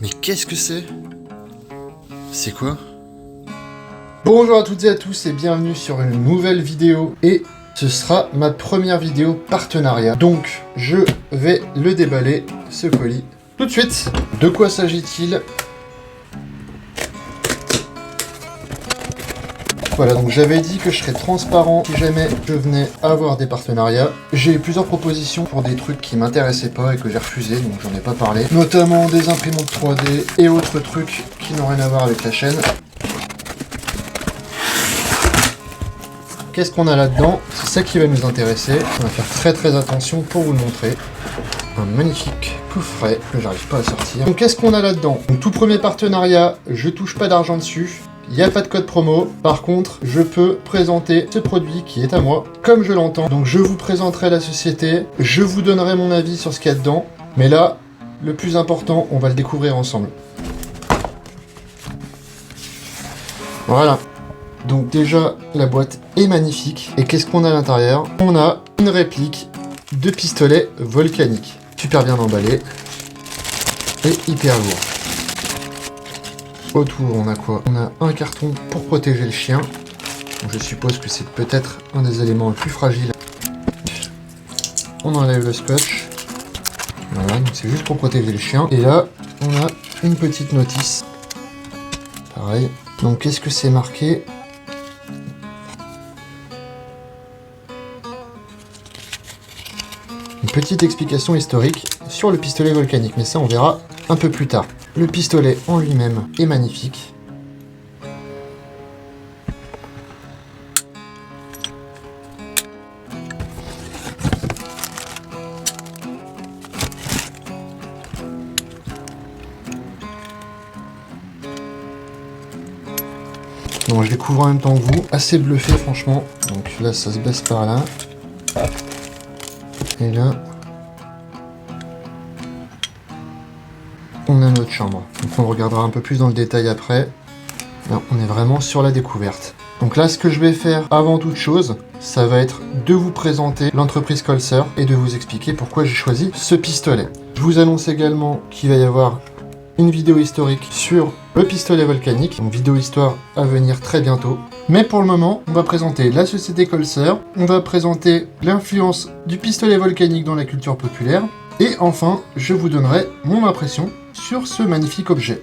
Mais qu'est-ce que c'est? C'est quoi? Bonjour à toutes et à tous et bienvenue sur une nouvelle vidéo et ce sera ma première vidéo partenariat. Donc je vais le déballer, ce colis, tout de suite. De quoi s'agit-il? Voilà, donc j'avais dit que je serais transparent si jamais je venais avoir des partenariats. J'ai eu plusieurs propositions pour des trucs qui m'intéressaient pas et que j'ai refusé, donc j'en ai pas parlé. Notamment des imprimantes 3D et autres trucs qui n'ont rien à voir avec la chaîne. Qu'est-ce qu'on a là-dedans? C'est ça qui va nous intéresser. On va faire très attention pour vous le montrer. Un magnifique coffret que j'arrive pas à sortir. Donc qu'est-ce qu'on a là-dedans? Donc tout premier partenariat, je touche pas d'argent dessus. Il n'y a pas de code promo, par contre, je peux présenter ce produit qui est à moi, comme je l'entends. Donc je vous présenterai la société, je vous donnerai mon avis sur ce qu'il y a dedans, mais là, le plus important, on va le découvrir ensemble. Voilà. Donc déjà, la boîte est magnifique. Et qu'est-ce qu'on a à l'intérieur? On a une réplique de pistolet volcanique. Super bien emballé. Et hyper lourd. Autour, on a quoi? On a un carton pour protéger le chien. Donc, je suppose que c'est peut-être un des éléments les plus fragiles. On enlève le scotch. Voilà, donc c'est juste pour protéger le chien. Et là, on a une petite notice. Pareil. Donc qu'est-ce que c'est marqué? Une petite explication historique sur le pistolet volcanique, mais ça on verra un peu plus tard. Le pistolet en lui-même est magnifique. Donc je découvre en même temps que vous, assez bluffé franchement. Donc là ça se baisse par là. Et là, on a notre chambre. Donc on regardera un peu plus dans le détail après. Là, on est vraiment sur la découverte. Donc là, ce que je vais faire avant toute chose, ça va être de vous présenter l'entreprise Colser et de vous expliquer pourquoi j'ai choisi ce pistolet. Je vous annonce également qu'il va y avoir une vidéo historique sur le pistolet volcanique, donc vidéo histoire à venir très bientôt. Mais pour le moment, on va présenter la société Colser, on va présenter l'influence du pistolet volcanique dans la culture populaire, et enfin, je vous donnerai mon impression sur ce magnifique objet.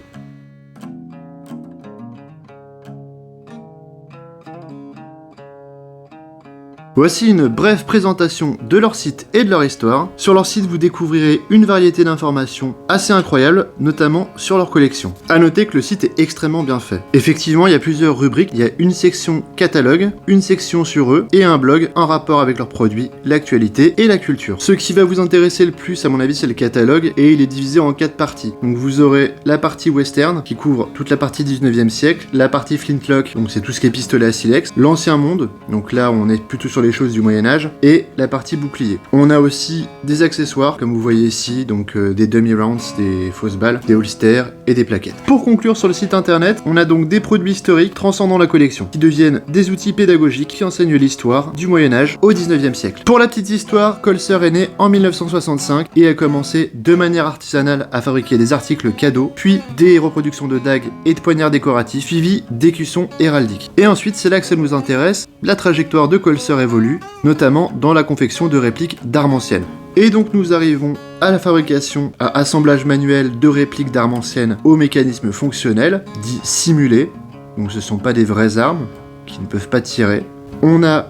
Voici une brève présentation de leur site et de leur histoire. Sur leur site, vous découvrirez une variété d'informations assez incroyables, notamment sur leur collection. A noter que le site est extrêmement bien fait. Effectivement, il y a plusieurs rubriques. Il y a une section catalogue, une section sur eux, et un blog en rapport avec leurs produits, l'actualité et la culture. Ce qui va vous intéresser le plus, à mon avis, c'est le catalogue, et il est divisé en 4 parties. Donc vous aurez la partie western, qui couvre toute la partie 19e siècle, la partie flintlock, donc c'est tout ce qui est pistolet à silex, l'ancien monde, donc là on est plutôt sur les choses du Moyen-Âge, et la partie bouclier. On a aussi des accessoires, comme vous voyez ici, donc des dummy rounds, des fausses balles, des holsters et des plaquettes. Pour conclure sur le site internet, on a donc des produits historiques transcendant la collection, qui deviennent des outils pédagogiques qui enseignent l'histoire du Moyen-Âge au 19e siècle. Pour la petite histoire, Colser est né en 1965 et a commencé de manière artisanale à fabriquer des articles cadeaux, puis des reproductions de dagues et de poignards décoratifs, suivis d'écussons héraldiques. Et ensuite, c'est là que ça nous intéresse, la trajectoire de Colser évolue, notamment dans la confection de répliques d'armes anciennes. Et donc nous arrivons à la fabrication, à assemblage manuel de répliques d'armes anciennes au mécanisme fonctionnel, dit simulé, donc ce ne sont pas des vraies armes, qui ne peuvent pas tirer. On a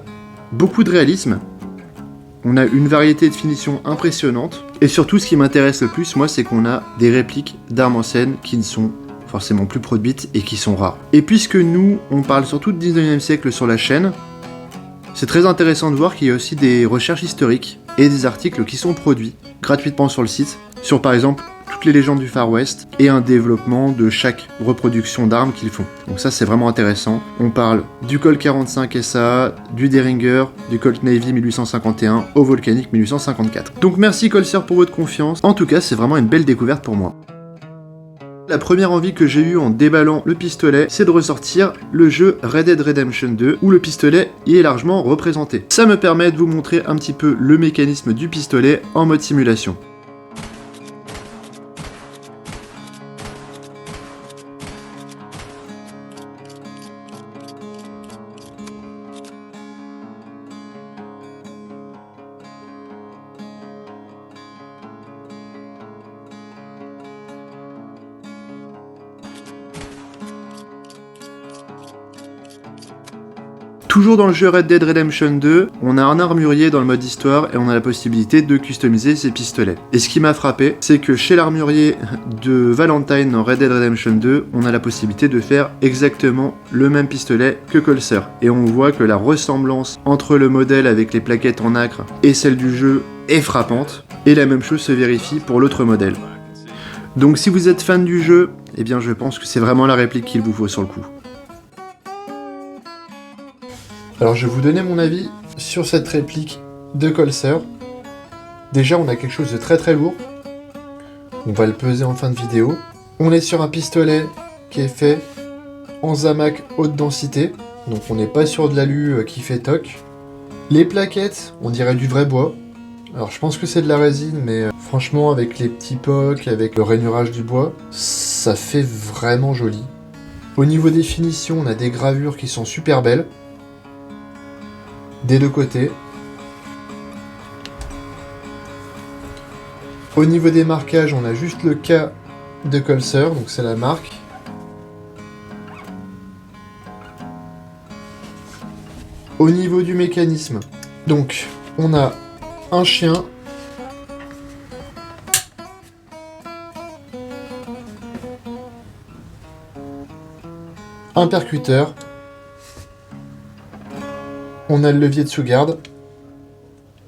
beaucoup de réalisme, on a une variété de finitions impressionnante, et surtout ce qui m'intéresse le plus, moi, c'est qu'on a des répliques d'armes anciennes qui ne sont forcément plus produites et qui sont rares. Et puisque nous, on parle surtout de 19e siècle sur la chaîne, c'est très intéressant de voir qu'il y a aussi des recherches historiques et des articles qui sont produits gratuitement sur le site, sur par exemple toutes les légendes du Far West et un développement de chaque reproduction d'armes qu'ils font. Donc ça c'est vraiment intéressant. On parle du Colt 45 SA, du Derringer, du Colt Navy 1851 au Volcanic 1854. Donc merci Colser pour votre confiance. En tout cas c'est vraiment une belle découverte pour moi. La première envie que j'ai eue en déballant le pistolet, c'est de ressortir le jeu Red Dead Redemption 2, où le pistolet y est largement représenté. Ça me permet de vous montrer un petit peu le mécanisme du pistolet en mode simulation. Toujours dans le jeu Red Dead Redemption 2, on a un armurier dans le mode histoire et on a la possibilité de customiser ses pistolets. Et ce qui m'a frappé, c'est que chez l'armurier de Valentine dans Red Dead Redemption 2, on a la possibilité de faire exactement le même pistolet que Colser. Et on voit que la ressemblance entre le modèle avec les plaquettes en nacre et celle du jeu est frappante. Et la même chose se vérifie pour l'autre modèle. Donc si vous êtes fan du jeu, eh bien je pense que c'est vraiment la réplique qu'il vous faut sur le coup. Alors je vais vous donner mon avis sur cette réplique de Colser. Déjà on a quelque chose de très très lourd. On va le peser en fin de vidéo. On est sur un pistolet qui est fait en Zamac haute densité. Donc on n'est pas sur de l'alu qui fait toc. Les plaquettes, on dirait du vrai bois. Alors je pense que c'est de la résine, mais franchement avec les petits pocs, avec le rainurage du bois, ça fait vraiment joli. Au niveau des finitions, on a des gravures qui sont super belles. Des deux côtés. Au niveau des marquages, on a juste le K de Colser, donc c'est la marque. Au niveau du mécanisme, donc on a un chien, un percuteur, on a le levier de sous-garde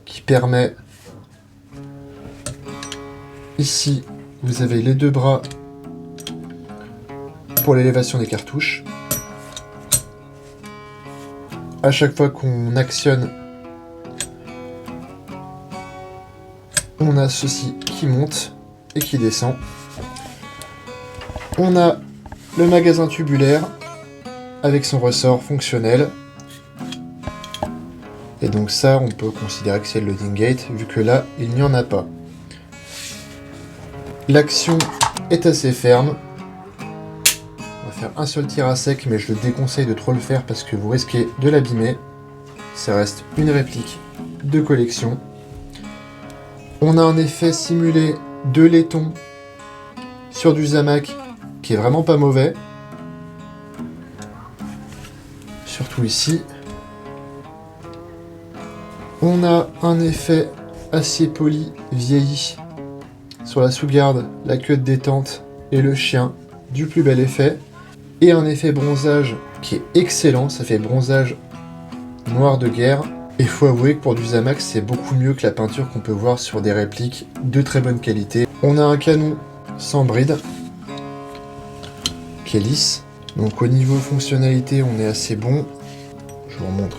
qui permet, ici vous avez les deux bras pour l'élévation des cartouches. À chaque fois qu'on actionne, on a ceci qui monte et qui descend. On a le magasin tubulaire avec son ressort fonctionnel. Et donc ça, on peut considérer que c'est le loading gate, vu que là, il n'y en a pas. L'action est assez ferme. On va faire un seul tir à sec, mais je le déconseille de trop le faire parce que vous risquez de l'abîmer. Ça reste une réplique de collection. On a un effet simulé de laiton sur du Zamac qui est vraiment pas mauvais. Surtout ici. On a un effet acier poli vieilli sur la sous-garde, la queue de détente et le chien, du plus bel effet. Et un effet bronzage qui est excellent, ça fait bronzage noir de guerre. Et faut avouer que pour du Zamac, c'est beaucoup mieux que la peinture qu'on peut voir sur des répliques de très bonne qualité. On a un canon sans bride, qui est lisse. Donc au niveau fonctionnalité, on est assez bon. Je vous remontre.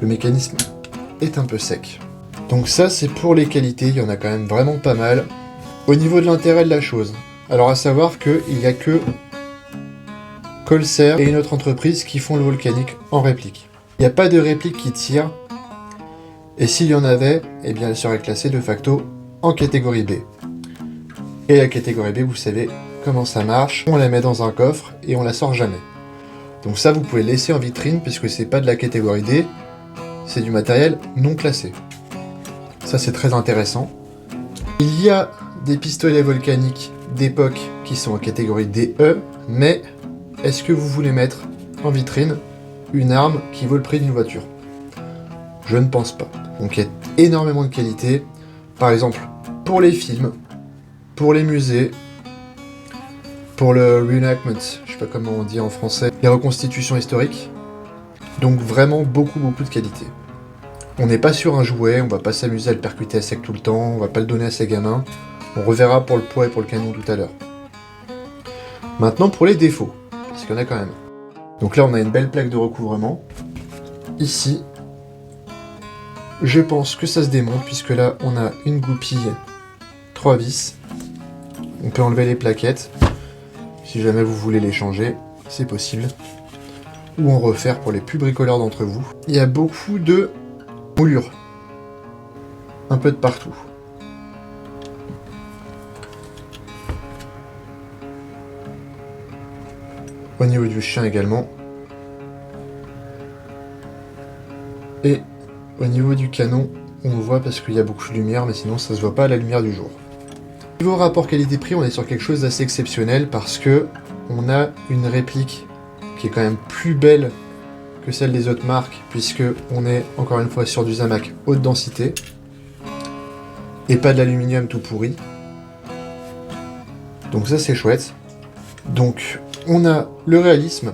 Le mécanisme est un peu sec. Donc ça, c'est pour les qualités, il y en a quand même vraiment pas mal. Au niveau de l'intérêt de la chose, alors à savoir qu'il n'y a que Colser et une autre entreprise qui font le volcanique en réplique. Il n'y a pas de réplique qui tire, et s'il y en avait, eh bien elle serait classée de facto en catégorie B. Et la catégorie B, vous savez comment ça marche, on la met dans un coffre et on la sort jamais. Donc ça, vous pouvez le laisser en vitrine puisque c'est pas de la catégorie D, c'est du matériel non classé. Ça, c'est très intéressant. Il y a des pistolets volcaniques d'époque qui sont en catégorie DE, mais est-ce que vous voulez mettre en vitrine une arme qui vaut le prix d'une voiture? Je ne pense pas. Donc il y a énormément de qualité. Par exemple, pour les films, pour les musées, pour le reenactment, je sais pas comment on dit en français, les reconstitutions historiques. Donc vraiment beaucoup de qualité. On n'est pas sur un jouet, on va pas s'amuser à le percuter à sec tout le temps, on va pas le donner à ses gamins. On reverra pour le poids et pour le canon tout à l'heure. Maintenant pour les défauts, parce qu'il y en a quand même. Donc là on a une belle plaque de recouvrement. Ici, je pense que ça se démonte, puisque là on a une goupille 3 vis. On peut enlever les plaquettes. Si jamais vous voulez les changer, c'est possible. Ou en refaire pour les plus bricoleurs d'entre vous. Il y a beaucoup de moulures. Un peu de partout. Au niveau du chien également. Et au niveau du canon, on le voit parce qu'il y a beaucoup de lumière, mais sinon ça se voit pas à la lumière du jour. Niveau rapport qualité-prix, on est sur quelque chose d'assez exceptionnel parce que on a une réplique qui est quand même plus belle que celle des autres marques, puisque on est encore une fois sur du Zamac haute densité, et pas de l'aluminium tout pourri. Donc ça c'est chouette. Donc on a le réalisme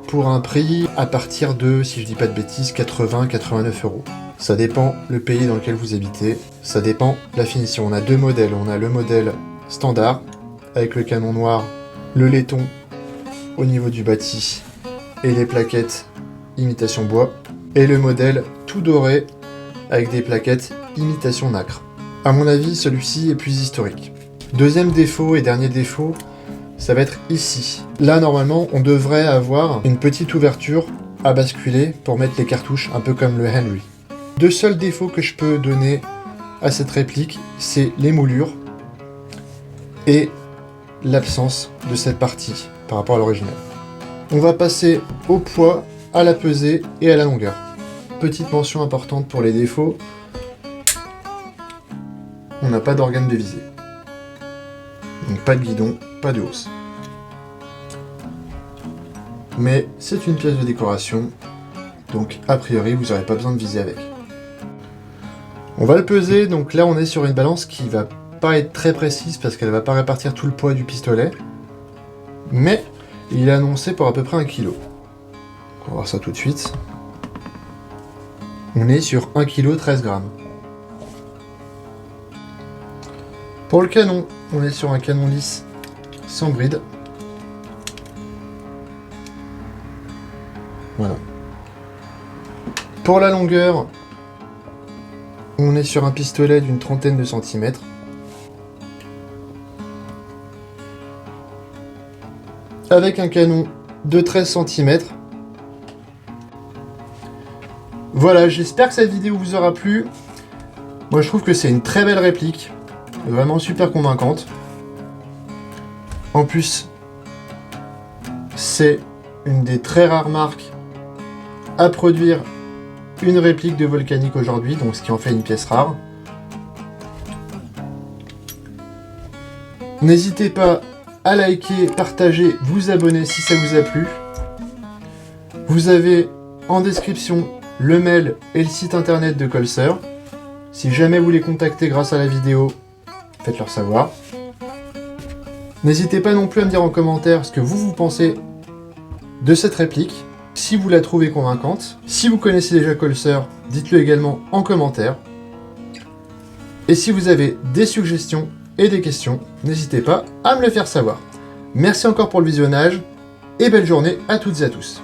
pour un prix à partir de, si je dis pas de bêtises, 80-89 €. Ça dépend le pays dans lequel vous habitez, ça dépend la finition. On a deux modèles, on a le modèle standard, avec le canon noir, le laiton au niveau du bâti, et les plaquettes imitation bois, et le modèle tout doré, avec des plaquettes imitation nacre. À mon avis, celui-ci est plus historique. Deuxième défaut et dernier défaut, ça va être ici. Là, normalement, on devrait avoir une petite ouverture à basculer pour mettre les cartouches, un peu comme le Henry. Deux seuls défauts que je peux donner à cette réplique, c'est les moulures et l'absence de cette partie par rapport à l'original. On va passer au poids, à la pesée et à la longueur. Petite mention importante pour les défauts, on n'a pas d'organe de visée. Donc pas de guidon, pas de hausse. Mais c'est une pièce de décoration, donc a priori vous n'aurez pas besoin de viser avec. On va le peser, donc là on est sur une balance qui va pas être très précise parce qu'elle va pas répartir tout le poids du pistolet, mais il est annoncé pour à peu près 1 kg. On va voir ça tout de suite. On est sur 1 kg 13 g. Pour le canon, on est sur un canon lisse sans bride. Voilà. Pour la longueur, on est sur un pistolet d'une trentaine de centimètres. Avec un canon de 13 cm. Voilà, j'espère que cette vidéo vous aura plu. Moi je trouve que c'est une très belle réplique. Vraiment super convaincante. En plus, c'est une des très rares marques à produire une réplique de Volcanic aujourd'hui, donc ce qui en fait une pièce rare. N'hésitez pas à liker, partager, vous abonner si ça vous a plu. Vous avez en description le mail et le site internet de Colser. Si jamais vous les contactez grâce à la vidéo, faites-leur savoir. N'hésitez pas non plus à me dire en commentaire ce que vous pensez de cette réplique, si vous la trouvez convaincante. Si vous connaissez déjà Colser, dites-le également en commentaire. Et si vous avez des suggestions et des questions, n'hésitez pas à me le faire savoir. Merci encore pour le visionnage, et belle journée à toutes et à tous.